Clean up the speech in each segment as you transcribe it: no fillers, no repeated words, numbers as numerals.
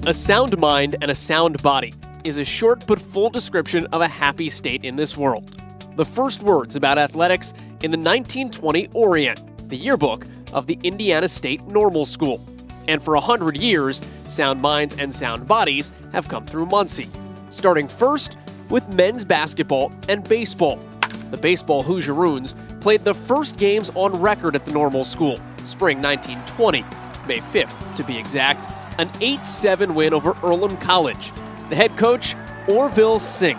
A sound mind and a sound body is a short but full description of a happy state in this world. The first words about athletics in the 1920 Orient, the yearbook of the Indiana State Normal School. And for 100 years, sound minds and sound bodies have come through Muncie, starting first with men's basketball and baseball. The baseball Hoosieroons played the first games on record at the Normal School, spring 1920, May 5th to be exact, an 8-7 win over Earlham College. The head coach, Orville Sink,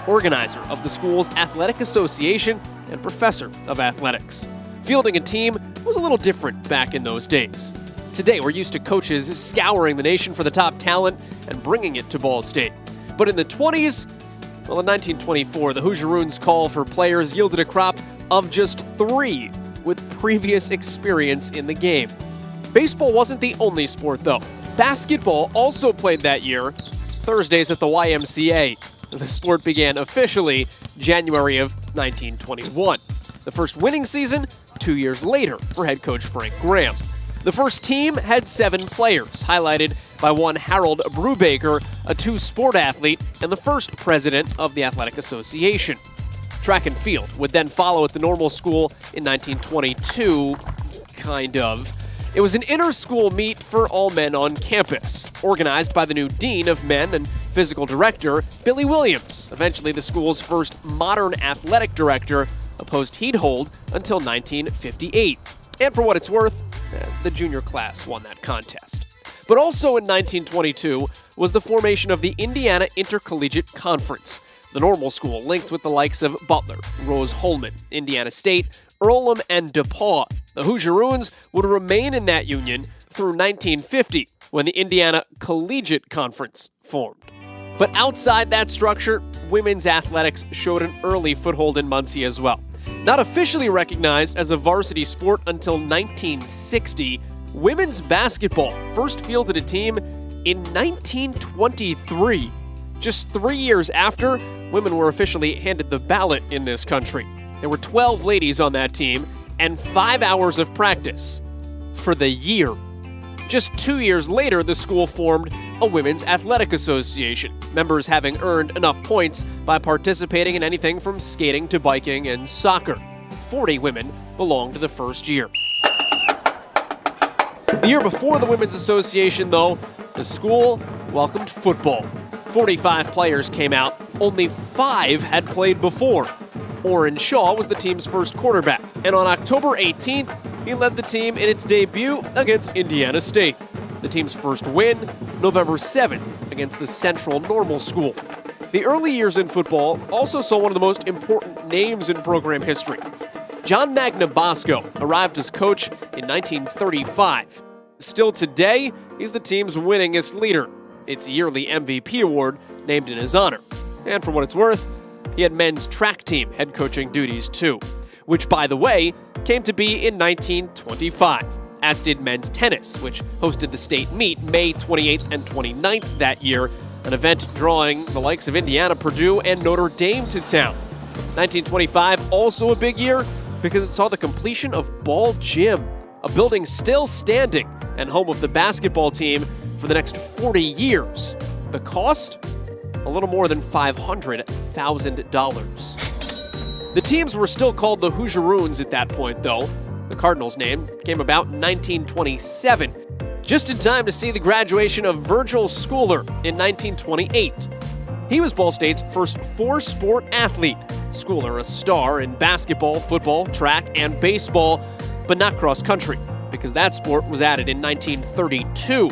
organizer of the school's athletic association and professor of athletics. Fielding a team was a little different back in those days. Today, we're used to coaches scouring the nation for the top talent and bringing it to Ball State. But in the 20s, well, in 1924, the Hoosieroons' call for players yielded a crop of just 3 with previous experience in the game. Baseball wasn't the only sport, though. Basketball also played that year, Thursdays at the YMCA. The sport began officially January of 1921. The first winning season, 2 years later for head coach Frank Graham. The first team had 7 players, highlighted by one Harold Brubaker, a 2-sport athlete and the first president of the Athletic Association. Track and field would then follow at the Normal School in 1922, kind of. It was an inter-school meet for all men on campus, organized by the new dean of men and physical director, Billy Williams, eventually the school's first modern athletic director, a post he'd hold until 1958. And for what it's worth, the junior class won that contest. But also in 1922 was the formation of the Indiana Intercollegiate Conference. The Normal School linked with the likes of Butler, Rose-Hulman, Indiana State, Earlham, and DePaul. The Hoosieroons would remain in that union through 1950, when the Indiana Collegiate Conference formed. But outside that structure, women's athletics showed an early foothold in Muncie as well. Not officially recognized as a varsity sport until 1960, women's basketball first fielded a team in 1923. Just 3 years after, women were officially handed the ballot in this country. There were 12 ladies on that team and 5 hours of practice for the year. Just 2 years later, the school formed a women's athletic association, members having earned enough points by participating in anything from skating to biking and soccer. 40 women belonged to the first year. The year before the Women's Association, though, the school welcomed football. 45 players came out, only 5 had played before. Orrin Shaw was the team's first quarterback, and on October 18th, he led the team in its debut against Indiana State. The team's first win, November 7th, against the Central Normal School. The early years in football also saw one of the most important names in program history. John Magnabosco arrived as coach in 1935. Still today, he's the team's winningest leader. Its yearly MVP award named in his honor. And for what it's worth, he had men's track team head coaching duties too, which, by the way, came to be in 1925, as did men's tennis, which hosted the state meet May 28th and 29th that year, an event drawing the likes of Indiana, Purdue, and Notre Dame to town. 1925, also a big year because it saw the completion of Ball Gym, a building still standing and home of the basketball team for the next 40 years. The cost? A little more than $500,000. The teams were still called the Hoosieroons at that point, though. The Cardinals' name came about in 1927, just in time to see the graduation of Virgil Schooler in 1928. He was Ball State's first 4-sport athlete. Schooler, a star in basketball, football, track, and baseball, but not cross country, because that sport was added in 1932.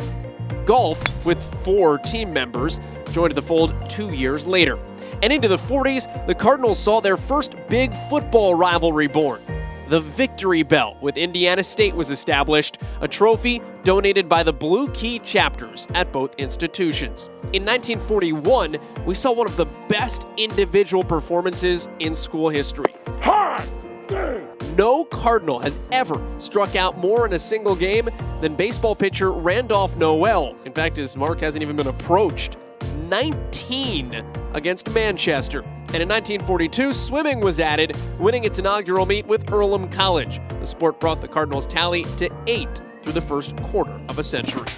Golf, with 4 team members, joined the fold 2 years later. And into the 40s, the Cardinals saw their first big football rivalry born. The Victory Bell with Indiana State was established, a trophy donated by the Blue Key chapters at both institutions. In 1941, we saw one of the best individual performances in school history. No Cardinal has ever struck out more in a single game than baseball pitcher Randolph Noel. In fact, his mark hasn't even been approached. 19 against Manchester. And in 1942, swimming was added, winning its inaugural meet with Earlham College. The sport brought the Cardinals' tally to 8 through the first quarter of a century.